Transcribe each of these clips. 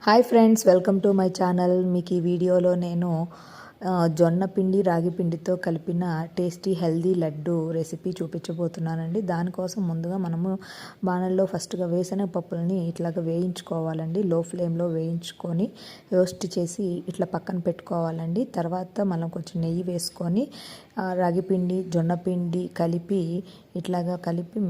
Hi friends, welcome to my channel. మీకు ఈ వీడియోలో నేను జొన్న పిండి రాగి పిండితో కలిపిన టేస్టీ హెల్దీ లడ్డు రెసిపీ చూపించబోతున్నానండి. దానికోసం ముందుగా మనము బాణల్లో ఫస్ట్గా వేసిన పప్పులని ఇట్లాగా వేయించుకోవాలండి. లో ఫ్లేమ్లో వేయించుకొని రోస్ట్ చేసి ఇట్లా పక్కన పెట్టుకోవాలండి. తర్వాత మనం కొంచెం నెయ్యి వేసుకొని రాగి పిండి జొన్న పిండి కలిపి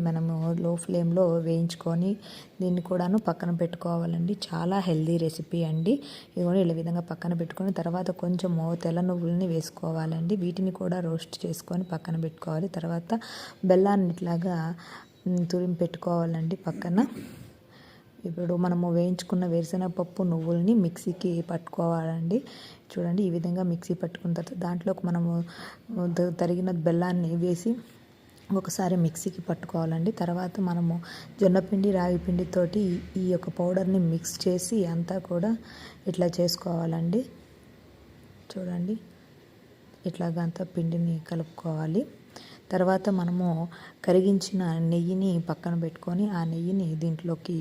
మనము లో ఫ్లేమ్లో వేయించుకొని దీన్ని కూడాను పక్కన పెట్టుకోవాలండి. చాలా హెల్దీ రెసిపీ అండి. ఇదిగోని ఇలా విధంగా పక్కన పెట్టుకొని తర్వాత కొంచెము తెల్ల నువ్వులని వేసుకోవాలండి. వీటిని కూడా రోస్ట్ చేసుకొని పక్కన పెట్టుకోవాలి. తర్వాత బెల్లాన్ని ఇట్లాగా తురిమి పెట్టుకోవాలండి పక్కన. ఇప్పుడు మనము వేయించుకున్న వేరుశనగపప్పు నువ్వుల్ని మిక్సీకి పట్టుకోవాలండి. చూడండి, ఈ విధంగా మిక్సీ పట్టుకున్న తర్వాత దాంట్లోకి మనము తరిగిన బెల్లాన్ని వేసి ఒకసారి మిక్సీకి పట్టుకోవాలండి. తర్వాత మనము జొన్నపిండి రాగి పిండితోటి ఈ యొక్క పౌడర్ని మిక్స్ చేసి అంతా కూడా ఇట్లా చేసుకోవాలండి. చూడండి, ఇట్లాగా అంతా పిండిని కలుపుకోవాలి. తర్వాత మనము కరిగించిన నెయ్యిని పక్కన పెట్టుకొని ఆ నెయ్యిని దీంట్లోకి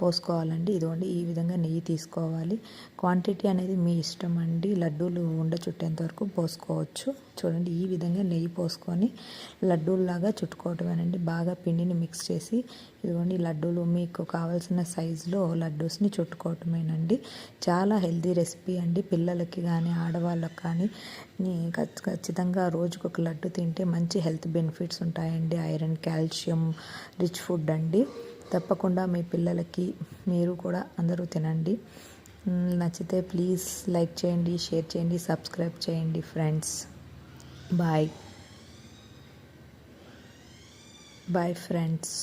పోసుకోవాలండి. ఇదిగోండి, ఈ విధంగా నెయ్యి తీసుకోవాలి. క్వాంటిటీ అనేది మీ ఇష్టం అండి. లడ్డూలు ఉండ చుట్టేంత వరకు పోసుకోవచ్చు. చూడండి, ఈ విధంగా నెయ్యి పోసుకొని లడ్డూల్లాగా చుట్టుకోవటమేనండి. బాగా పిండిని మిక్స్ చేసి ఇదిగోండి లడ్డూలు మీకు కావాల్సిన సైజులో లడ్డూస్ని చుట్టుకోవటమేనండి. చాలా హెల్తీ రెసిపీ అండి. పిల్లలకి కానీ ఆడవాళ్ళకి కానీ ఖచ్చితంగా రోజుకొక లడ్డు తింటే మంచి హెల్త్ బెనిఫిట్స్ ఉంటాయండి. ఐరన్, కాల్షియం రిచ్ ఫుడ్ అండి. తప్పకుండా మీ పిల్లలకి మీరు కూడా అందరూ తినండి. నచ్చితే ప్లీజ్ లైక్ చేయండి, షేర్ చేయండి, సబ్స్క్రైబ్ చేయండి ఫ్రెండ్స్. Bye friends.